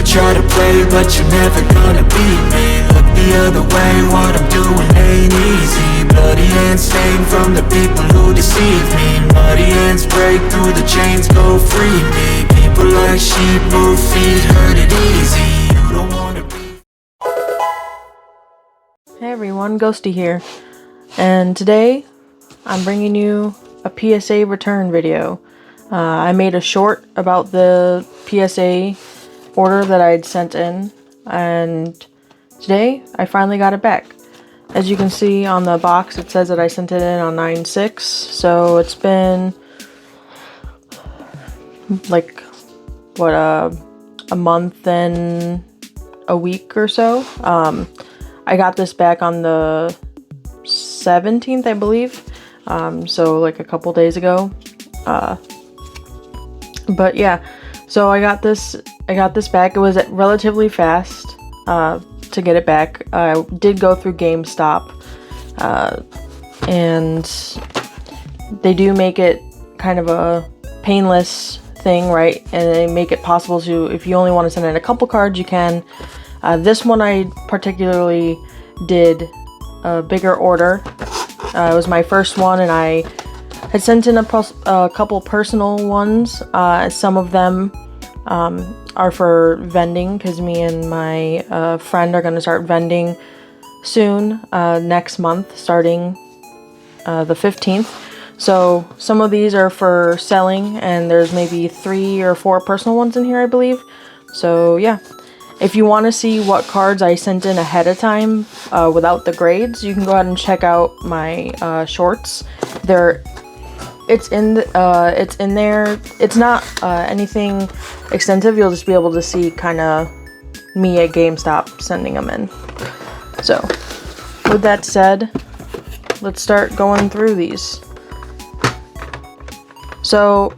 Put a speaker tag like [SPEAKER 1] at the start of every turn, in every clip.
[SPEAKER 1] try to play, but you're never gonna beat me. Look the other way, what I'm doing ain't easy. Bloody hands stained from the people who deceive me. Muddy hands break through the chains, go free me. People like sheep move feet, hurt it easy. You don't wanna be.
[SPEAKER 2] Hey everyone, Ghosty here, and today I'm bringing you a PSA return video. I made a short about the PSA order that I'd sent in, and today I finally got it back. As you can see on the box, it says that I sent it in on 9/6, so it's been like, what, a month and a week or so. I got this back on the 17th, I believe, so like a couple days ago. But yeah, so I got this back. It was relatively fast to get it back. I did go through GameStop, and they do make it kind of a painless thing, right? And they make it possible to, if you only want to send in a couple cards, you can. This one I particularly did a bigger order. It was my first one, and I had sent in a couple personal ones. Some of them are for vending, because me and my friend are going to start vending soon, next month, starting the 15th. So some of these are for selling, and there's maybe 3 or 4 personal ones in here, I believe. So yeah, if you want to see what cards I sent in ahead of time without the grades, you can go ahead and check out my shorts. It's in there. It's not anything extensive. You'll just be able to see kind of me at GameStop sending them in. So with that said, let's start going through these. So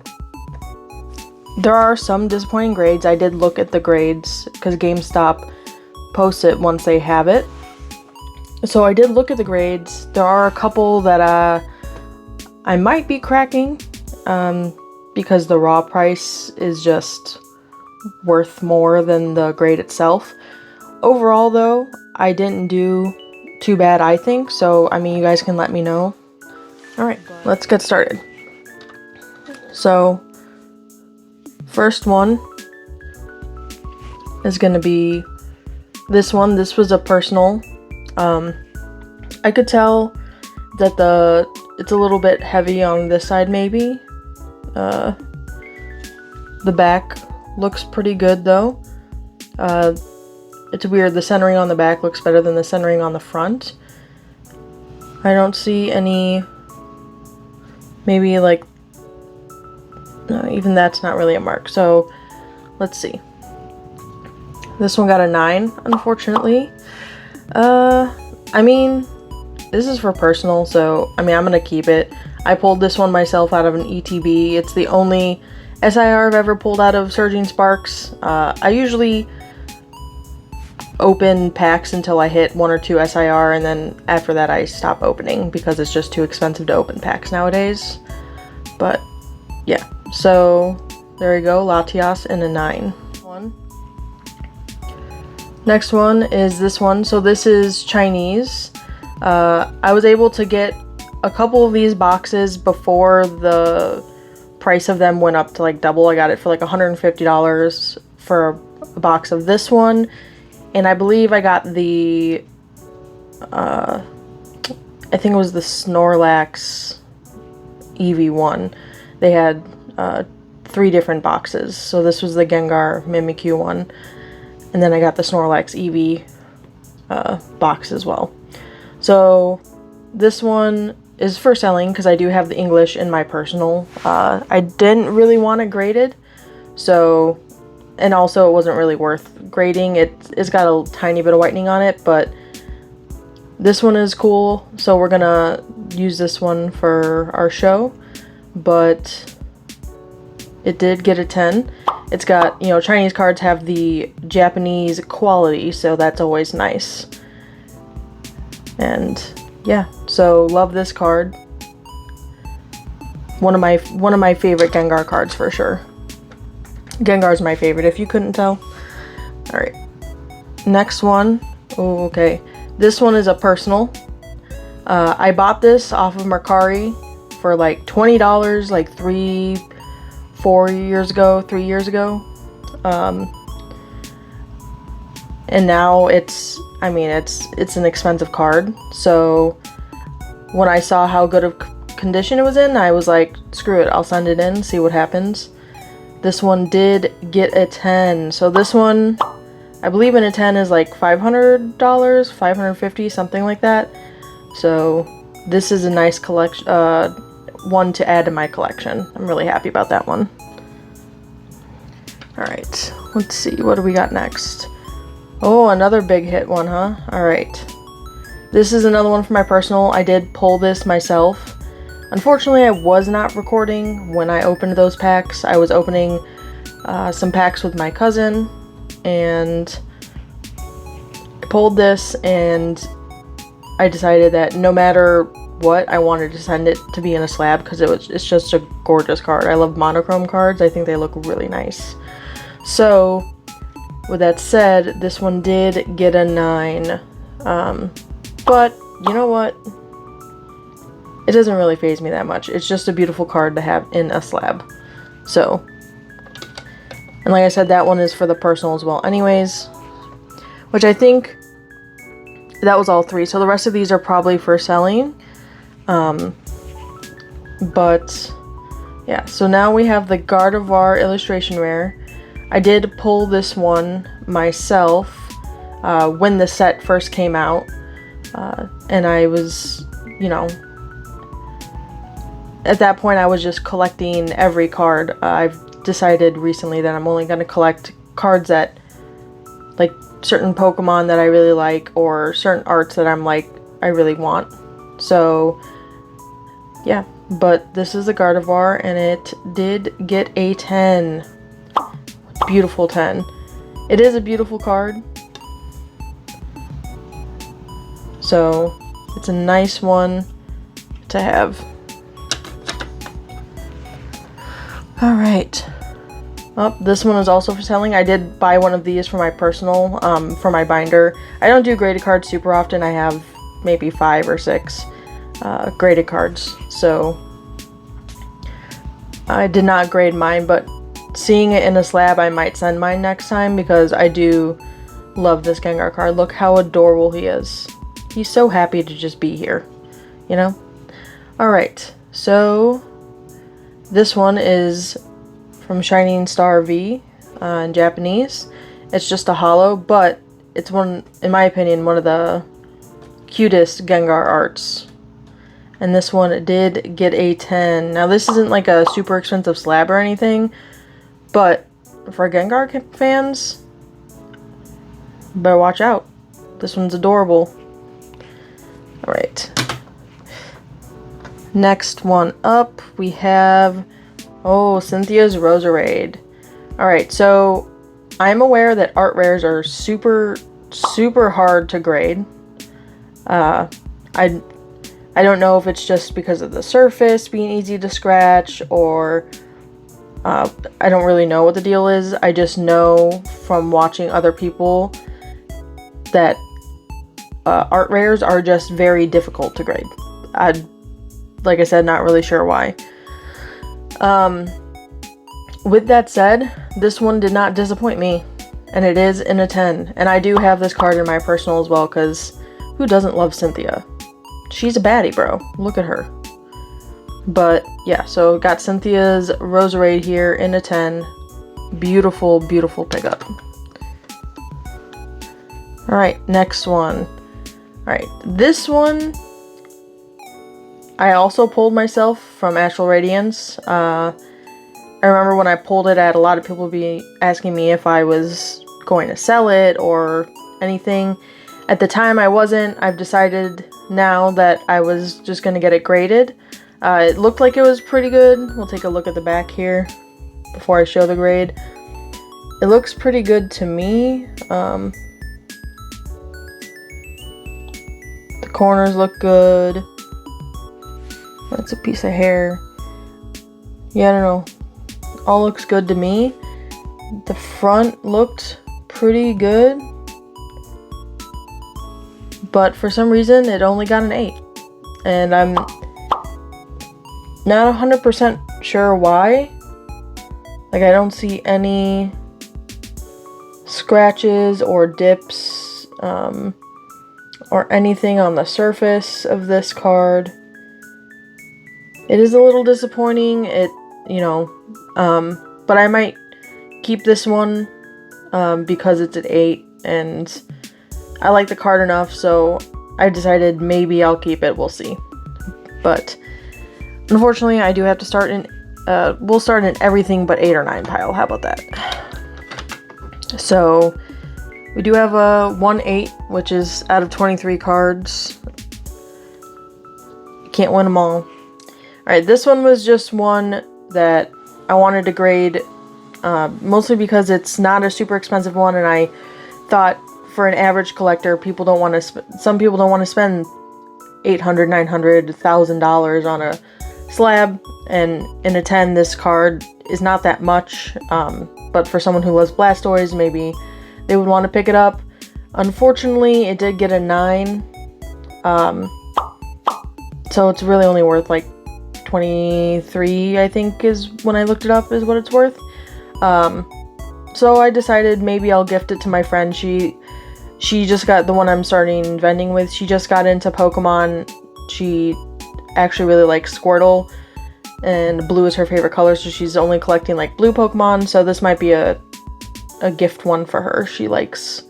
[SPEAKER 2] there are some disappointing grades. I did look at the grades because GameStop posts it once they have it. So I did look at the grades. There are a couple that I might be cracking because the raw price is just worth more than the grade itself. Overall though, I didn't do too bad, I think. So I mean, you guys can let me know. Alright, let's get started. So first one is going to be this one. This was a personal. I could tell that it's a little bit heavy on this side maybe. The back looks pretty good though. It's weird, the centering on the back looks better than the centering on the front. I don't see any, maybe like, no, even that's not really a mark. So let's see. This one got a 9, unfortunately. I mean, this is for personal, so I mean, I'm gonna keep it. I pulled this one myself out of an ETB. It's the only SIR I've ever pulled out of Surging Sparks. I usually open packs until I hit 1 or 2 SIR, and then after that I stop opening because it's just too expensive to open packs nowadays. But yeah. So there you go, Latias in a 9. Next one is this one. So this is Chinese. I was able to get a couple of these boxes before the price of them went up to like double. I got it for like $150 for a box of this one, and I believe I got the I think it was the Snorlax Eevee one. They had 3 different boxes. So this was the Gengar Mimikyu one, and then I got the Snorlax Eevee box as well. So this one is for selling because I do have the English in my personal. I didn't really want it graded, so, and also it wasn't really worth grading. It's got a tiny bit of whitening on it, but this one is cool, so we're gonna use this one for our show. But it did get a 10. It's got, you know, Chinese cards have the Japanese quality, so that's always nice. And yeah, so love this card. One of my favorite Gengar cards for sure. Gengar's my favorite, if you couldn't tell. Alright. Next one. Oh, okay. This one is a personal. I bought this off of Mercari for like $20 like 3 years ago. And now it's an expensive card. So when I saw how good of condition it was in, I was like, screw it, I'll send it in, see what happens. This one did get a 10. So this one, I believe in a 10 is like $500, $550, something like that. So this is a nice collection, one to add to my collection. I'm really happy about that one. Alright, let's see, what do we got next? Oh, another big hit one, huh? Alright. This is another one for my personal. I did pull this myself. Unfortunately, I was not recording when I opened those packs. I was opening some packs with my cousin, and I pulled this, and I decided that no matter what, I wanted to send it to be in a slab because it's just a gorgeous card. I love monochrome cards. I think they look really nice. So, with that said, this one did get a 9. But, you know what? It doesn't really faze me that much. It's just a beautiful card to have in a slab. So, and like I said, that one is for the personal as well anyways. Which I think that was all 3. So the rest of these are probably for selling. But, yeah. So now we have the Gardevoir illustration rare. I did pull this one myself when the set first came out. And I was, you know, at that point I was just collecting every card. I've decided recently that I'm only going to collect cards that, like, certain Pokemon that I really like, or certain arts that I'm like, I really want. So, yeah. But this is a Gardevoir, and it did get a 10. Beautiful 10. It is a beautiful card. So, it's a nice one to have. Alright. Oh, this one is also for selling. I did buy one of these for my personal, for my binder. I don't do graded cards super often. I have maybe 5 or 6 graded cards. So, I did not grade mine, but seeing it in a slab, I might send mine next time because I do love this Gengar card. Look how adorable he is. He's so happy to just be here, you know? Alright, so this one is from Shining Star V in Japanese. It's just a holo, but it's one, in my opinion, one of the cutest Gengar arts. And this one did get a 10. Now this isn't like a super expensive slab or anything, but for Gengar fans, better watch out. This one's adorable. Alright. Next one up, we have, Cynthia's Roserade. Alright, so I'm aware that art rares are super, super hard to grade. I don't know if it's just because of the surface being easy to scratch, or I don't really know what the deal is. I just know from watching other people that art rares are just very difficult to grade. Like I said, not really sure why. With that said, this one did not disappoint me, and it is in a 10. And I do have this card in my personal as well, because who doesn't love Cynthia? She's a baddie, bro. Look at her. But yeah, so got Cynthia's Roserade here in a 10. Beautiful, beautiful pickup. Alright, next one. Alright, this one I also pulled myself from Astral Radiance. I remember when I pulled it, I had a lot of people be asking me if I was going to sell it or anything. At the time I wasn't. I've decided now that I was just going to get it graded. It looked like it was pretty good. We'll take a look at the back here before I show the grade. It looks pretty good to me. The corners look good. That's a piece of hair. Yeah, I don't know. All looks good to me. The front looked pretty good. But for some reason, it only got an 8. And I'm not 100% sure why. Like, I don't see any scratches or dips or anything on the surface of this card. It is a little disappointing, but I might keep this one because it's an 8 and I like the card enough, so I decided maybe I'll keep it. We'll see. But unfortunately, I do have to start in, we'll start in everything but 8 or 9 pile. How about that? So we do have a 1/8, which is out of 23 cards. Can't win them all. Alright, this one was just one that I wanted to grade, mostly because it's not a super expensive one, and I thought for an average collector, some people don't want to spend $800, $900, $1,000 on a slab, and in a 10, this card is not that much, but for someone who loves Blastoise, maybe they would want to pick it up. Unfortunately, it did get a 9, so it's really only worth like 23, I think, is when I looked it up, is what it's worth. So I decided maybe I'll gift it to my friend. She just got the one I'm starting vending with. She just got into Pokemon. She actually really likes Squirtle, and blue is her favorite color, so she's only collecting like blue Pokemon, so this might be a gift one for her. She likes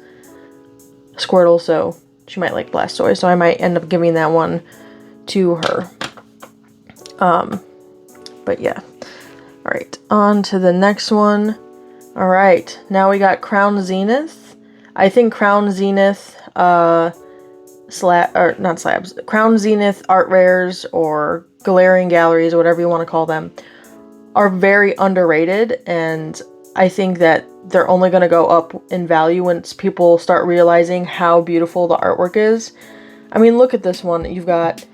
[SPEAKER 2] Squirtle, so she might like Blastoise, so I might end up giving that one to her. But yeah. Alright, on to the next one. Alright, now we got Crown Zenith. I think Crown Zenith, Crown Zenith art rares, or Galarian Galleries, or whatever you want to call them, are very underrated, and I think that they're only going to go up in value once people start realizing how beautiful the artwork is. I mean, look at this one. You've got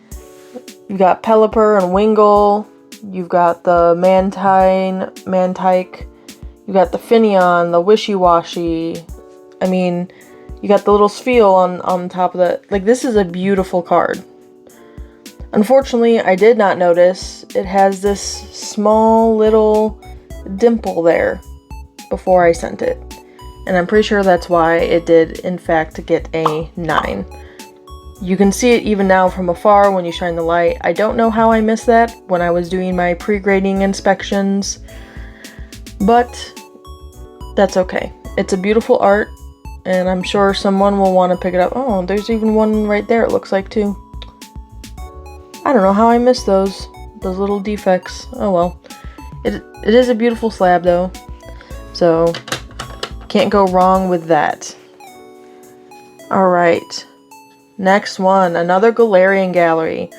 [SPEAKER 2] Pelipper and Wingull. You've got the Mantike. You got the Finneon, the Wishy-Washy. I mean, you got the little Spheal on top of that. Like, this is a beautiful card. Unfortunately, I did not notice it has this small little dimple there before I sent it. And I'm pretty sure that's why it did, in fact, get a 9. You can see it even now from afar when you shine the light. I don't know how I missed that when I was doing my pre-grading inspections, but that's okay. It's a beautiful art, and I'm sure someone will want to pick it up. Oh, there's even one right there, it looks like, too. I don't know how I missed those little defects. Oh well. It is a beautiful slab, though, so can't go wrong with that. Alright. Next one, another Galarian Gallery.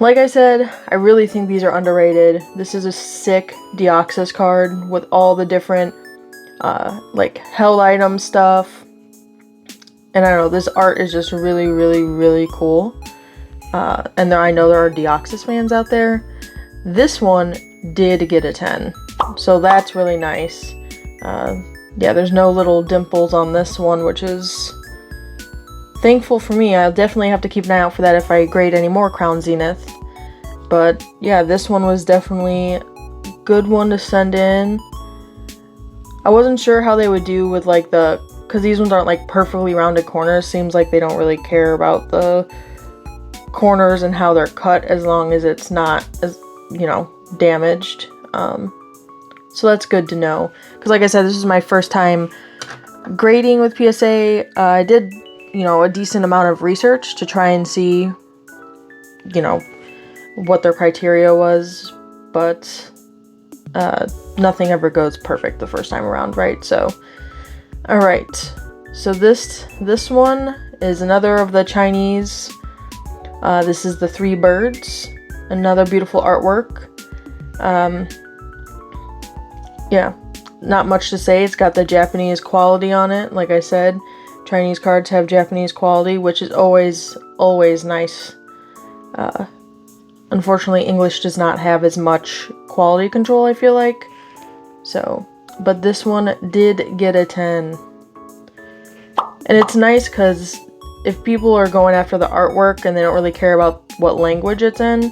[SPEAKER 2] Like I said, I really think these are underrated. This is a sick Deoxys card with all the different, like, held item stuff. And I don't know, this art is just really, really, really cool. And I know there are Deoxys fans out there. This one did get a 10, so that's really nice. Yeah, there's no little dimples on this one, which is thankful for me. I'll definitely have to keep an eye out for that if I grade any more Crown Zenith. But yeah, this one was definitely a good one to send in. I wasn't sure how they would do with like because these ones aren't like perfectly rounded corners. Seems like they don't really care about the corners and how they're cut as long as it's not, as damaged. So that's good to know. Because like I said, this is my first time grading with PSA. I did a decent amount of research to try and see, what their criteria was, but nothing ever goes perfect the first time around, right? So, alright, so this one is another of the Chinese. This is the 3 birds, another beautiful artwork. Yeah, not much to say. It's got the Japanese quality on it, like I said. Chinese cards have Japanese quality, which is always nice. Unfortunately, English does not have as much quality control, I feel like. So, but this one did get a 10. And it's nice because if people are going after the artwork and they don't really care about what language it's in,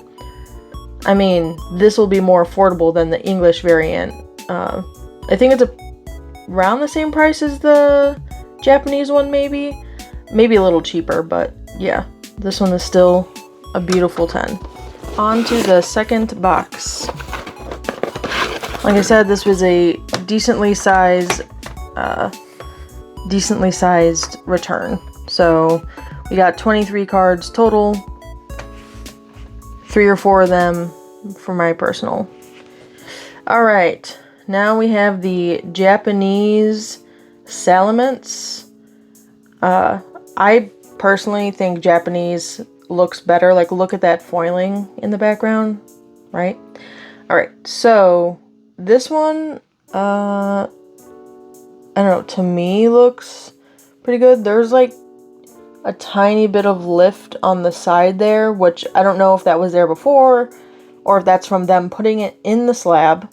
[SPEAKER 2] I mean, this will be more affordable than the English variant. I think it's around the same price as the Japanese one, maybe a little cheaper, but yeah, this one is still a beautiful 10. On to the second box. Like I said, this was a decently sized return. So we got 23 cards total, 3 or 4 of them for my personal. Alright, now we have the Japanese Salamence. I personally think Japanese looks better. Like, look at that foiling in the background, right? Alright, so this one, I don't know, to me looks pretty good. There's like a tiny bit of lift on the side there, which I don't know if that was there before or if that's from them putting it in the slab.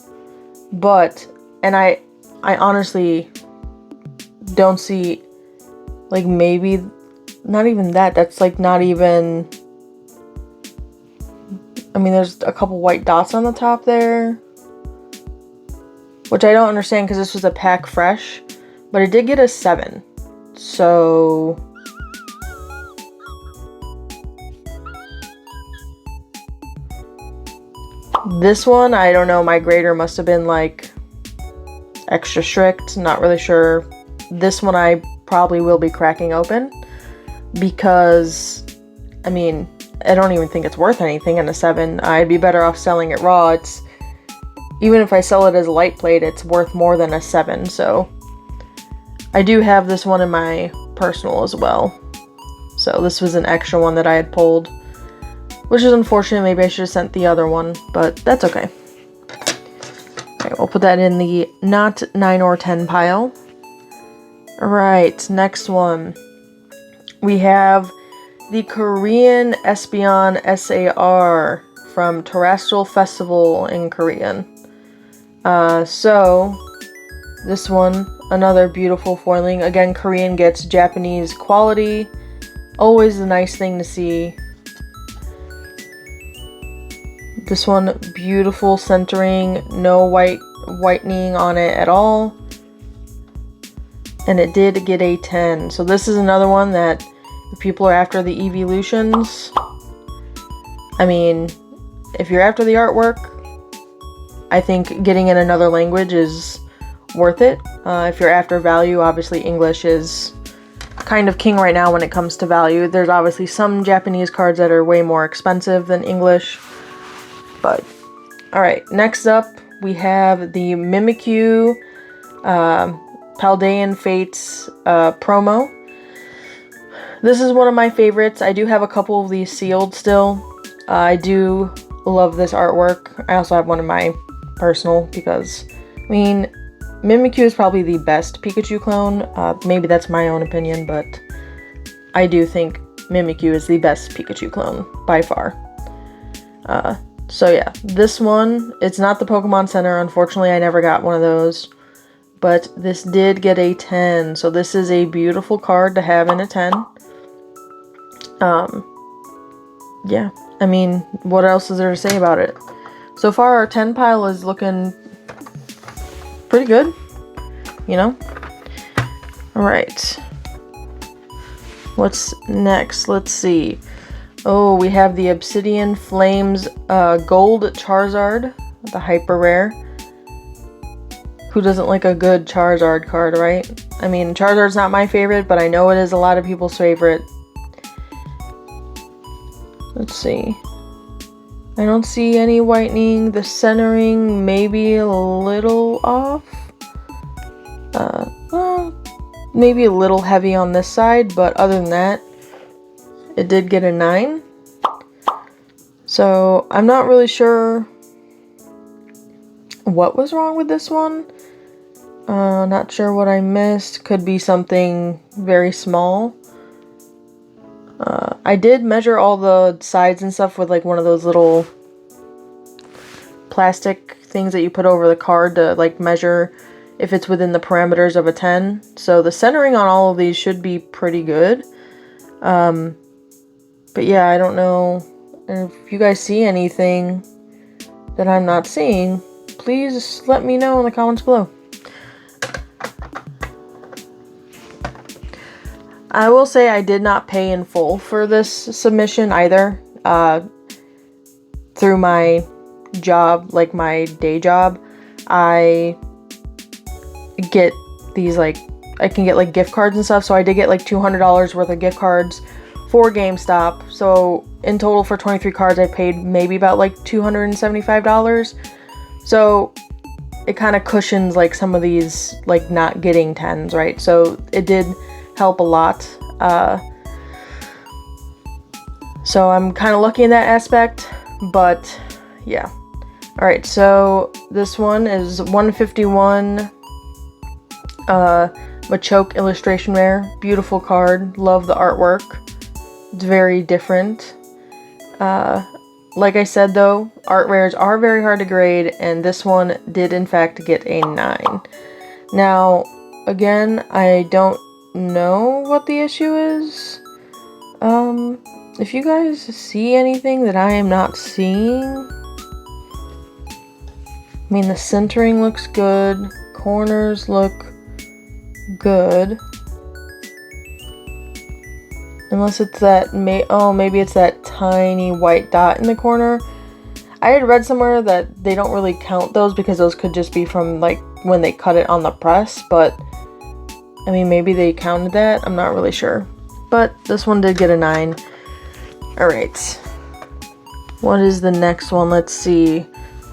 [SPEAKER 2] But, and I honestly don't see, like, maybe not even that's like not even, I mean, there's a couple white dots on the top there, which I don't understand because this was a pack fresh, but it did get a 7. So this one, I don't know, my grader must have been like extra strict, not really sure. This one I probably will be cracking open because, I mean, I don't even think it's worth anything in a 7. I'd be better off selling it raw. It's, even if I sell it as a light plate, it's worth more than a 7. So I do have this one in my personal as well. So this was an extra one that I had pulled, which is unfortunate. Maybe I should have sent the other one, but that's okay. Alright, we'll put that in the not 9 or 10 pile. Alright, next one. We have the Korean Espion SAR from Terrestrial Festival in Korean. So this one, another beautiful foiling. Again, Korean gets Japanese quality. Always a nice thing to see. This one, beautiful centering, no whitening on it at all. And it did get a 10. So this is another one that if people are after the evolutions, I mean, if you're after the artwork, I think getting in another language is worth it. If you're after value, obviously English is kind of king right now when it comes to value. There's obviously some Japanese cards that are way more expensive than English. But, alright, next up we have the Mimikyu Paldean Fates promo. This is one of my favorites. I do have a couple of these sealed still. I do love this artwork. I also have one in my personal because, I mean, Mimikyu is probably the best Pikachu clone. Maybe that's my own opinion, but I do think Mimikyu is the best Pikachu clone by far. So yeah, this one, it's not the Pokemon Center. Unfortunately, I never got one of those. But this did get a 10. So this is a beautiful card to have in a 10. Yeah, I mean, what else is there to say about it? So far, our 10 pile is looking pretty good, you know? Alright. What's next? Let's see. Oh, we have the Obsidian Flames Gold Charizard, the Hyper Rare. Who doesn't like a good Charizard card, right? I mean, Charizard's not my favorite, but I know it is a lot of people's favorite. Let's see. I don't see any whitening. The centering maybe a little off. Well, maybe a little heavy on this side, but other than that, it did get a 9. So I'm not really sure what was wrong with this one. Not sure what I missed. Could be something very small. I did measure all the sides and stuff with like one of those little plastic things that you put over the card to like measure if it's within the parameters of a 10. So the centering on all of these should be pretty good. But yeah, I don't know if you guys see anything that I'm not seeing. Please let me know in the comments below. I will say I did not pay in full for this submission either. Through my job, like my day job, I get these, like, I can get like gift cards and stuff. So I did get like $200 worth of gift cards for Gamestop. So in total for 23 cards, I paid maybe about like $275. So it kind of cushions like some of these like not getting 10s, right? So it did help a lot. So I'm kind of lucky in that aspect, but yeah. All right, so this one is 151 Machoke illustration rare. Beautiful card. Love the artwork. It's very different. Like I said though, art rares are very hard to grade, and this one did in fact get a 9. Now, again, I don't know what the issue is. If you guys see anything that I am not seeing, I mean, the centering looks good, corners look good, unless it's that maybe it's that tiny white dot in the corner. I had read somewhere that they don't really count those because those could just be from like when they cut it on the press, but I mean, maybe they counted that. I'm not really sure. But this one did get a 9. Alright. What is the next one? Let's see.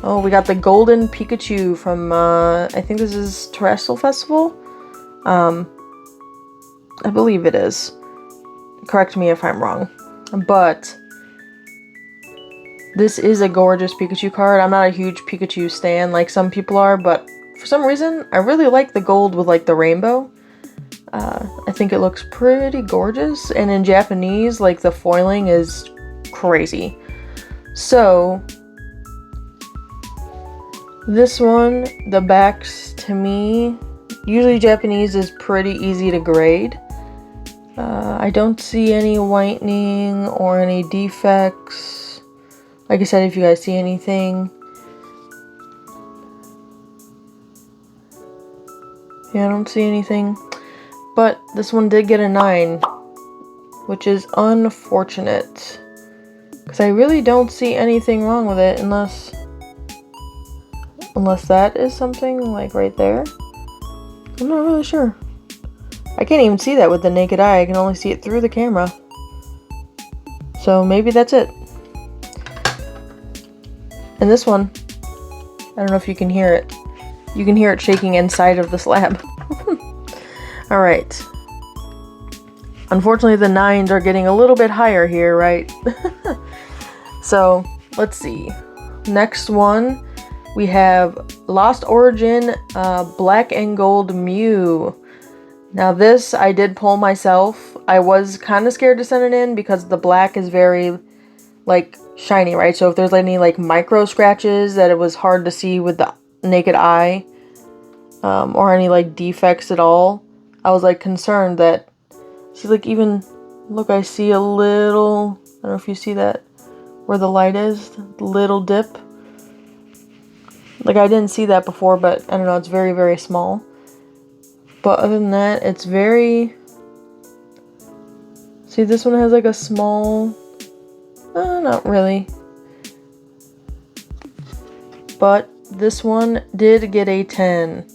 [SPEAKER 2] Oh, we got the Golden Pikachu from, I think this is Terrestrial Festival? I believe it is. Correct me if I'm wrong. But this is a gorgeous Pikachu card. I'm not a huge Pikachu stan like some people are, but for some reason, I really like the gold with like the rainbow. I think it looks pretty gorgeous, and in Japanese, like, the foiling is crazy. So, this one, the backs, to me, usually Japanese is pretty easy to grade. I don't see any whitening or any defects. Like I said, if you guys see anything. Yeah, I don't see anything. But this one did get a 9, which is unfortunate, because I really don't see anything wrong with it, unless that is something like right there. I'm not really sure. I can't even see that with the naked eye. I can only see it through the camera. So maybe that's it. And this one, I don't know if you can hear it. You can hear it shaking inside of the slab. Alright. Unfortunately, the 9s are getting a little bit higher here, right? So, let's see. Next one, we have Lost Origin Black and Gold Mew. Now this, I did pull myself. I was kind of scared to send it in because the black is very, like, shiny, right? So if there's any, like, micro scratches that it was hard to see with the naked eye, or any, like, defects at all, I was, like, concerned that, see, like, even, look, I see a little, I don't know if you see that, where the light is, the little dip. Like, I didn't see that before, but, I don't know, it's very, very small. But other than that, it's very, see, this one has, like, a small, not really. But this one did get a 10.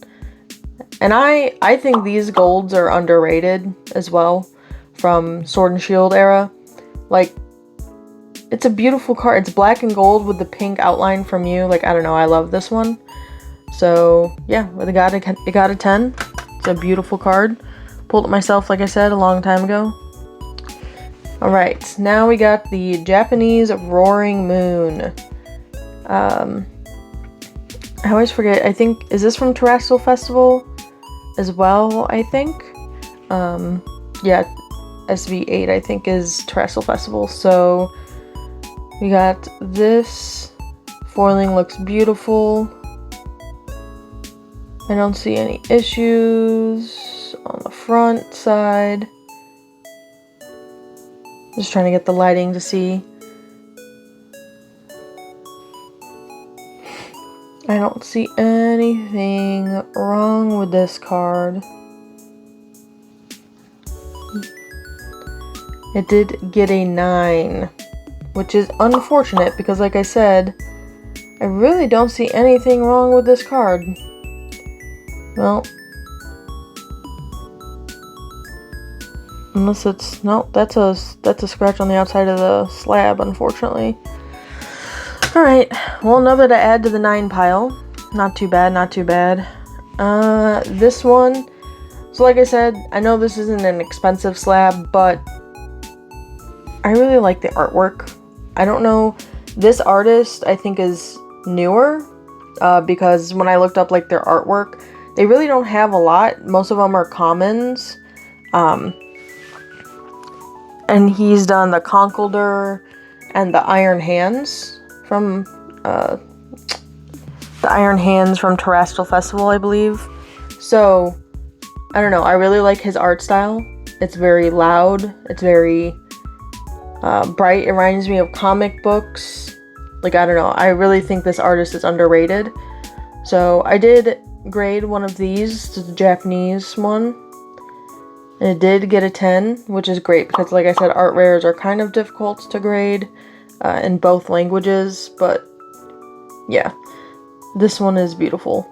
[SPEAKER 2] And I think these golds are underrated as well from Sword and Shield era. Like, it's a beautiful card. It's black and gold with the pink outline from you. Like, I don't know. I love this one. So, yeah, it got a 10. It's a beautiful card. Pulled it myself, like I said, a long time ago. Alright, now we got the Japanese Roaring Moon. I always forget. I think, is this from Terrestrial Festival as well, I think? Yeah, SV8, I think, is Terrestrial Festival. So, we got this. Foiling looks beautiful. I don't see any issues on the front side. Just trying to get the lighting to see. I don't see anything wrong with this card. It did get a 9, which is unfortunate because, like I said, I really don't see anything wrong with this card. Well, unless it's, no, that's a scratch on the outside of the slab, unfortunately. Alright, well, another to add to the 9 pile. Not too bad, not too bad. This one, so like I said, I know this isn't an expensive slab, but I really like the artwork. I don't know, this artist I think is newer, because when I looked up like their artwork, they really don't have a lot. Most of them are commons. And he's done the Conkeldurr and the Iron Hands from Terrestrial Festival, I believe. So, I don't know, I really like his art style. It's very loud, it's very bright. It reminds me of comic books. Like, I don't know, I really think this artist is underrated. So, I did grade one of these, the Japanese one. And it did get a 10, which is great because, like I said, art rares are kind of difficult to grade in both languages, but yeah, this one is beautiful.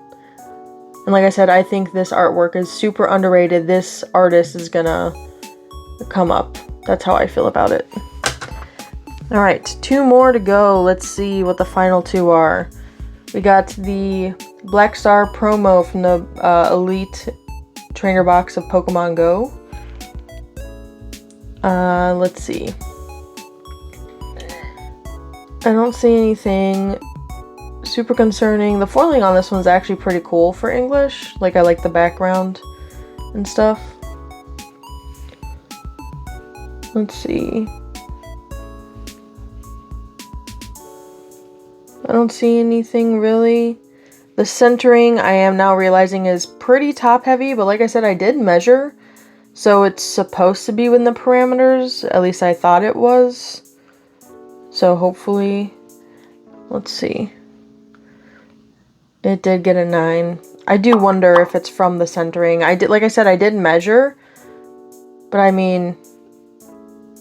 [SPEAKER 2] And like I said, I think this artwork is super underrated. This artist is gonna come up. That's how I feel about it. Alright, 2 more to go. Let's see what the final 2 are. We got the Black Star promo from the Elite Trainer box of Pokemon Go. Let's see. I don't see anything super concerning. The foiling on this one's actually pretty cool for English. Like, I like the background and stuff. Let's see. I don't see anything really. The centering, I am now realizing, is pretty top heavy, but like I said, I did measure, so it's supposed to be within the parameters. At least I thought it was. So hopefully, let's see. It did get a 9. I do wonder if it's from the centering. Like I said, I did measure, but I mean,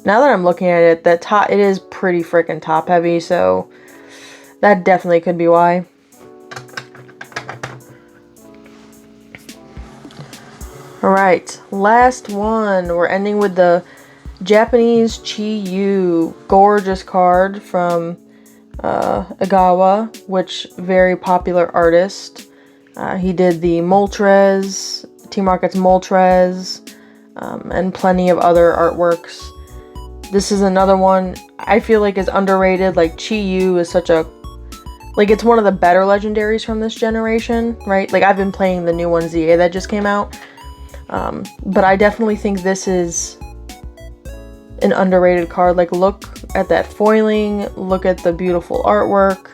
[SPEAKER 2] now that I'm looking at it, it is pretty freaking top heavy, so that definitely could be why. Alright, last one. We're ending with the Japanese Chi-Yu. Gorgeous card from Egawa, which very popular artist. He did the Moltres, Team Rocket's Moltres, and plenty of other artworks. This is another one I feel like is underrated. Like, Chi-Yu is such a, like, it's one of the better legendaries from this generation, right? Like, I've been playing the new one, ZA, that just came out. But I definitely think this is an underrated card. Like, look at that foiling, look at the beautiful artwork.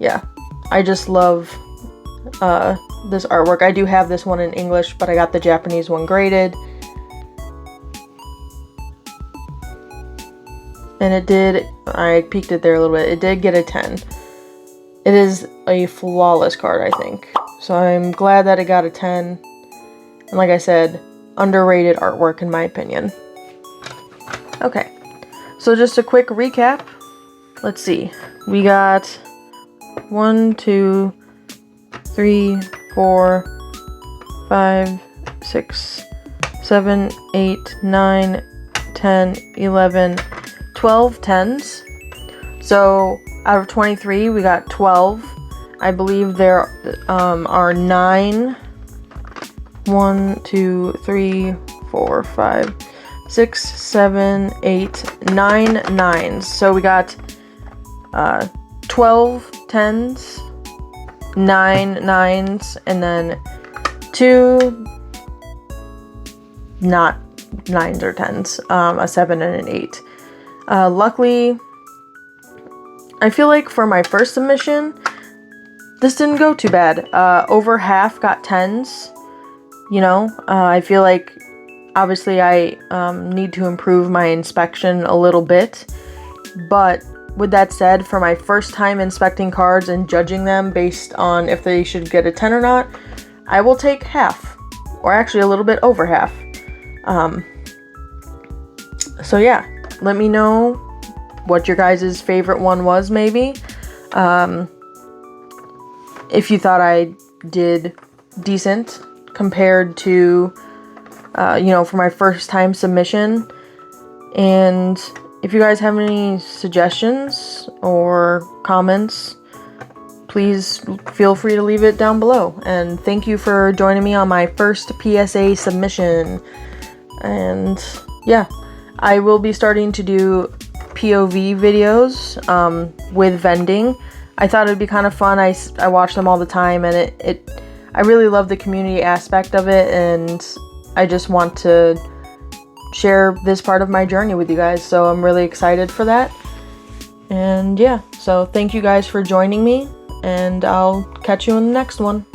[SPEAKER 2] Yeah, I just love this artwork. I do have this one in English, but I got the Japanese one graded. And it did, I peeked it there a little bit, it did get a 10. It is a flawless card, I think. So I'm glad that it got a 10. And like I said, underrated artwork in my opinion. Okay, so just a quick recap. Let's see. We got 1, 2, 3, 4, 5, 6, 7, 8, 9, 10, 11, 12 10s. So out of 23, we got 12. I believe there are 9. 1, 2, 3, 4, 5, 6, 7, 8, 9 9s. So we got 12 10s, 9 9s, and then 2 not 9s or 10s, a 7 and an 8. Luckily, I feel like for my first submission, this didn't go too bad. Over half got 10s. You know, I feel like obviously I need to improve my inspection a little bit. But with that said, for my first time inspecting cards and judging them based on if they should get a 10 or not, I will take half, or actually a little bit over half. So yeah, let me know what your guys' favorite one was, maybe. If you thought I did decent compared to, you know, for my first time submission. And if you guys have any suggestions or comments, please feel free to leave it down below. And thank you for joining me on my first PSA submission. And yeah, I will be starting to do POV videos with vending. I thought it'd be kind of fun. I watch them all the time, and I really love the community aspect of it, and I just want to share this part of my journey with you guys, so I'm really excited for that. And yeah, so thank you guys for joining me, and I'll catch you in the next one.